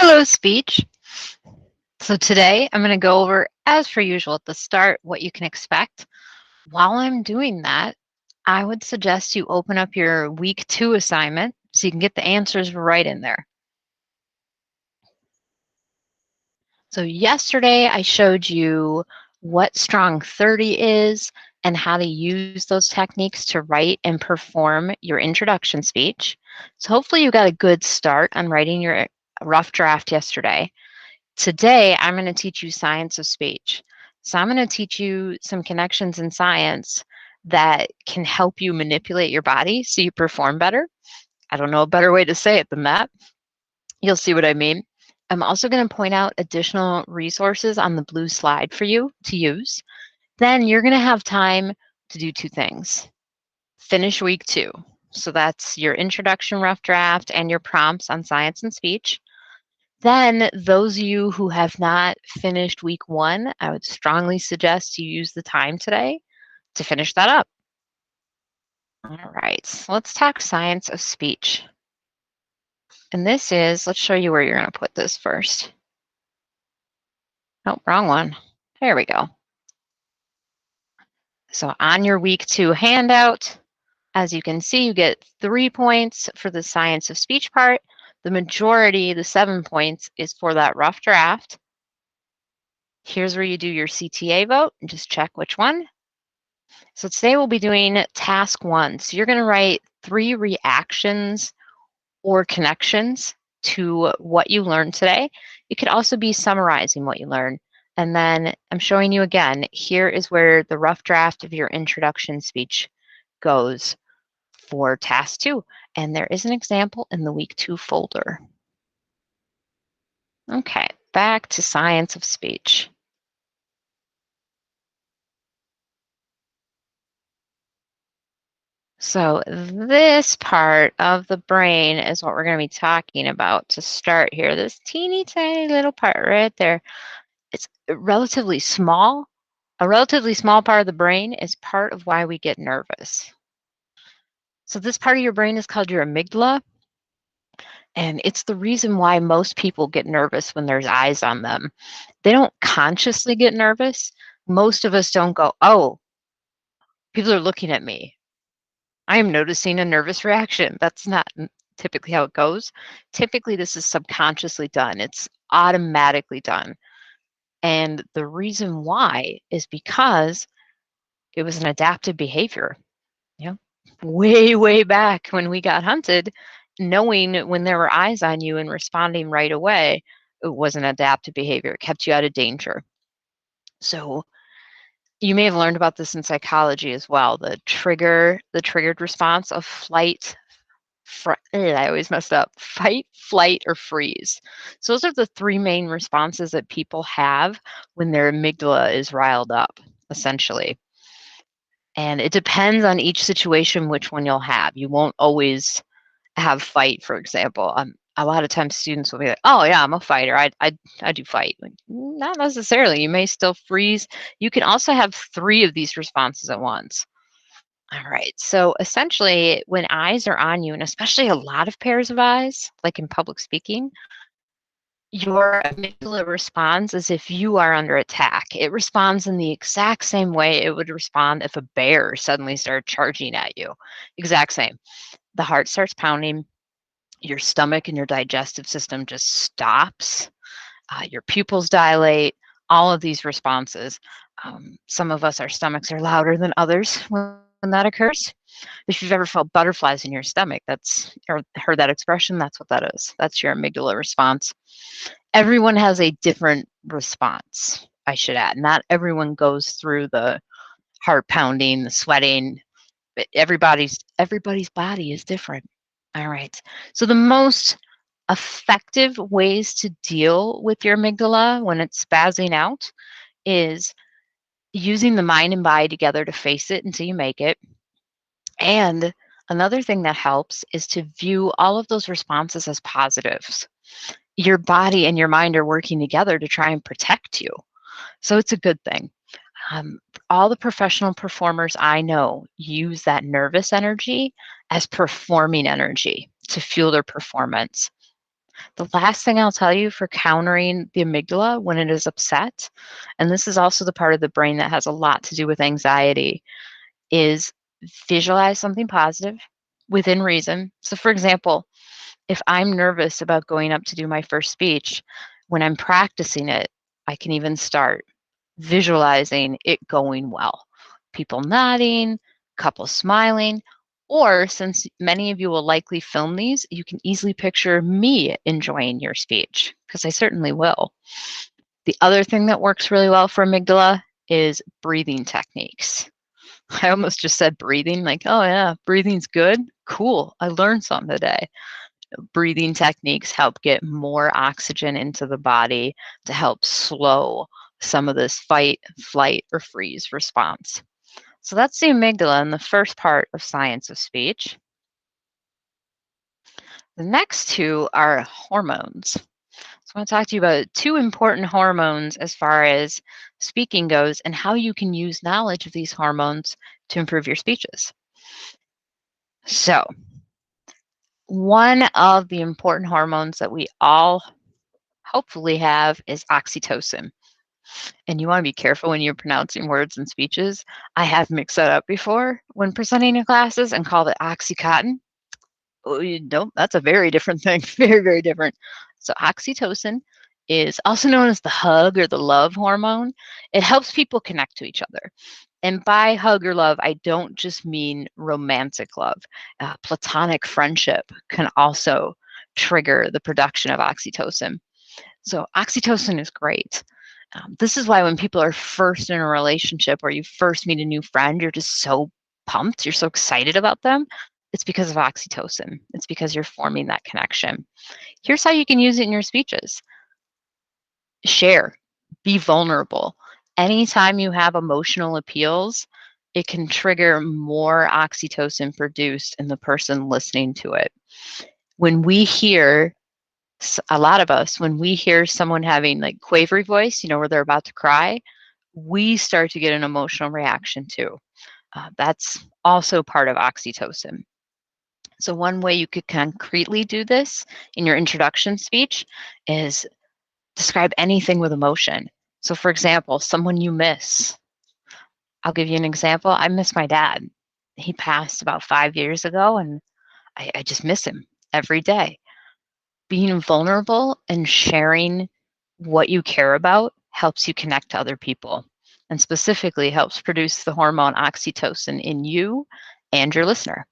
Hello, speech. So today I'm going to go over, as per usual at the start, what you can expect. While I'm doing that, I would suggest you open up your week 2 assignment so you can get the answers right in there. So yesterday I showed you what strong 30 is and how to use those techniques to write and perform your introduction speech. So hopefully you got a good start on writing your rough draft yesterday. Today, I'm going to teach you science of speech. So I'm going to teach you some connections in science that can help you manipulate your body so you perform better. I don't know a better way to say it than that. You'll see what I mean. I'm also going to point out additional resources on the blue slide for you to use. Then you're going to have time to do two things. Finish week 2. So that's your introduction rough draft and your prompts on science and speech. Then those of you who have not finished week 1, I would strongly suggest you use the time today to finish that up. All right, so let's talk science of speech. And this is, let's show you where you're going to put this first. Oh, wrong one. There we go. So on your week 2 handout, as you can see, you get 3 points for the science of speech part. The majority, the 7 points, is for that rough draft. Here's where you do your CTA vote and just check which one. So today we'll be doing task 1. So you're going to write 3 reactions or connections to what you learned today. It could also be summarizing what you learned. And then I'm showing you again, here is where the rough draft of your introduction speech goes for task 2. And there is an example in the week 2 folder. Okay, back to science of speech. So this part of the brain is what we're going to be talking about to start here. This teeny tiny little part right there. It's relatively small. A relatively small part of the brain is part of why we get nervous. So this part of your brain is called your amygdala. And it's the reason why most people get nervous when there's eyes on them. They don't consciously get nervous. Most of us don't go, oh, people are looking at me. I am noticing a nervous reaction. That's not typically how it goes. Typically, this is subconsciously done. It's automatically done. And the reason why is because it was an adaptive behavior. You know, way, way back when we got hunted, knowing when there were eyes on you and responding right away, it was an adaptive behavior. It kept you out of danger. So you may have learned about this in psychology as well. The triggered response of flight, I always messed up. Fight, flight, or freeze. So those are the 3 main responses that people have when their amygdala is riled up, essentially. And it depends on each situation which one you'll have. You won't always have fight, for example. A lot of times students will be like, oh yeah, I'm a fighter. I do fight. Like, not necessarily. You may still freeze. You can also have 3 of these responses at once. All right. So essentially, when eyes are on you, and especially a lot of pairs of eyes, like in public speaking, your amygdala responds as if you are under attack. It responds in the exact same way it would respond if a bear suddenly started charging at you. Exact same. The heart starts pounding, your stomach and your digestive system just stops, your pupils dilate, all of these responses. Some of us, our stomachs are louder than others when that occurs. If you've ever felt butterflies in your stomach, or heard that expression, that's what that is. That's your amygdala response. Everyone has a different response, I should add. Not everyone goes through the heart pounding, the sweating, but everybody's body is different. All right. So the most effective ways to deal with your amygdala when it's spazzing out is using the mind and body together to face it until you make it. And another thing that helps is to view all of those responses as positives. Your body and your mind are working together to try and protect you. So it's a good thing. All the professional performers I know use that nervous energy as performing energy to fuel their performance. The last thing I'll tell you for countering the amygdala when it is upset, and this is also the part of the brain that has a lot to do with anxiety, is visualize something positive within reason. So, for example, if I'm nervous about going up to do my first speech, when I'm practicing it, I can even start visualizing it going well. People nodding, couple smiling, or since many of you will likely film these, you can easily picture me enjoying your speech, because I certainly will. The other thing that works really well for amygdala is breathing techniques. I almost just said breathing, like, oh yeah, breathing's good. Cool. I learned something today. Breathing techniques help get more oxygen into the body to help slow some of this fight, flight, or freeze response. So that's the amygdala in the first part of science of speech. The next two are hormones. So I want to talk to you about two important hormones as far as speaking goes and how you can use knowledge of these hormones to improve your speeches. So, one of the important hormones that we all hopefully have is oxytocin. And you want to be careful when you're pronouncing words in speeches. I have mixed that up before when presenting in classes and called it oxycontin. Oh, you don't. That's a very different thing. Very, very different. So oxytocin is also known as the hug or the love hormone. It helps people connect to each other. And by hug or love, I don't just mean romantic love. Platonic friendship can also trigger the production of oxytocin. So oxytocin is great. This is why when people are first in a relationship or you first meet a new friend, you're just so pumped, you're so excited about them. It's because of oxytocin. It's because you're forming that connection. Here's how you can use it in your speeches. Share, be vulnerable. Anytime you have emotional appeals, it can trigger more oxytocin produced in the person listening to it. When we hear a lot of us, when we hear someone having like quavery voice, where they're about to cry, we start to get an emotional reaction too. That's also part of oxytocin. So one way you could concretely do this in your introduction speech is describe anything with emotion. So for example, someone you miss. I'll give you an example. I miss my dad. He passed about 5 years ago, and I just miss him every day. Being vulnerable and sharing what you care about helps you connect to other people, and specifically helps produce the hormone oxytocin in you and your listener.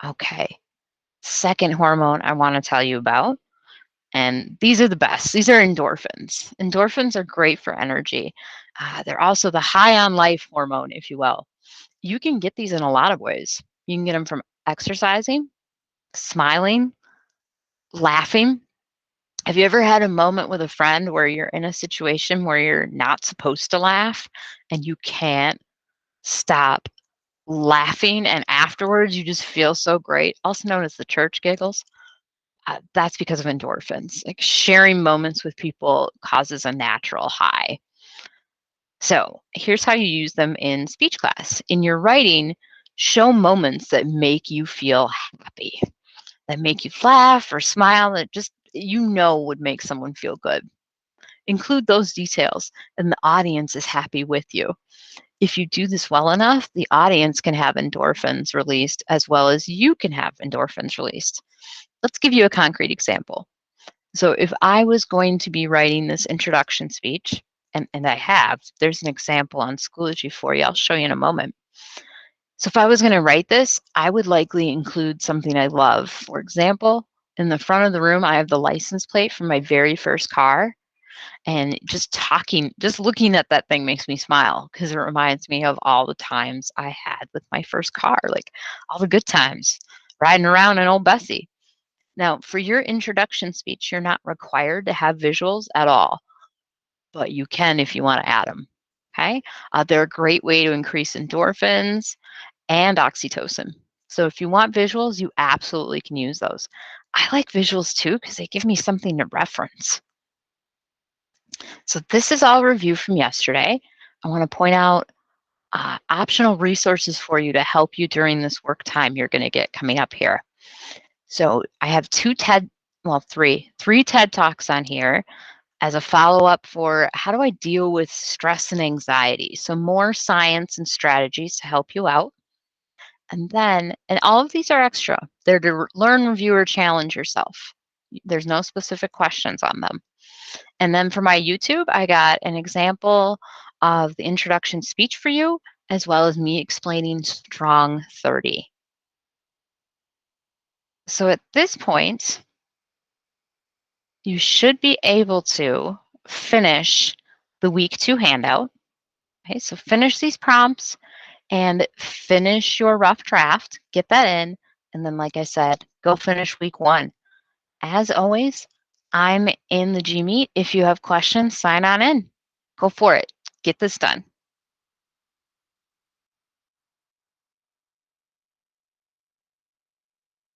Okay, second hormone I want to tell you about, and these are the best. These are endorphins. Endorphins are great for energy. They're also the high on life hormone, if you will. You can get these in a lot of ways. You can get them from exercising, smiling, laughing. Have you ever had a moment with a friend where you're in a situation where you're not supposed to laugh and you can't stop laughing, and afterwards you just feel so great, also known as the church giggles? That's because of endorphins. Like sharing moments with people causes a natural high. So here's how you use them in speech class. In your writing, show moments that make you feel happy, that make you laugh or smile, that just would make someone feel good. Include those details, and the audience is happy with you. If you do this well enough, the audience can have endorphins released as well as you can have endorphins released. Let's give you a concrete example. So if I was going to be writing this introduction speech, and I have, there's an example on Schoology for you. I'll show you in a moment. So if I was going to write this, I would likely include something I love. For example, in the front of the room, I have the license plate from my very first car. And just looking at that thing makes me smile because it reminds me of all the times I had with my first car, like all the good times riding around in old Bessie. Now, for your introduction speech, you're not required to have visuals at all, but you can if you want to add them. Okay. They're a great way to increase endorphins and oxytocin. So if you want visuals, you absolutely can use those. I like visuals too because they give me something to reference. So this is all review from yesterday. I want to point out optional resources for you to help you during this work time you're going to get coming up here. So I have three TED Talks on here as a follow-up for how do I deal with stress and anxiety. So more science and strategies to help you out. And all of these are extra. They're to learn, review, or challenge yourself. There's no specific questions on them. And then for my YouTube, I got an example of the introduction speech for you, as well as me explaining Strong 30. So at this point, you should be able to finish the week 2 handout. Okay, so finish these prompts and finish your rough draft, get that in, and then, like I said, go finish week 1. As always, I'm in the G Meet. If you have questions, sign on in. Go for it. Get this done.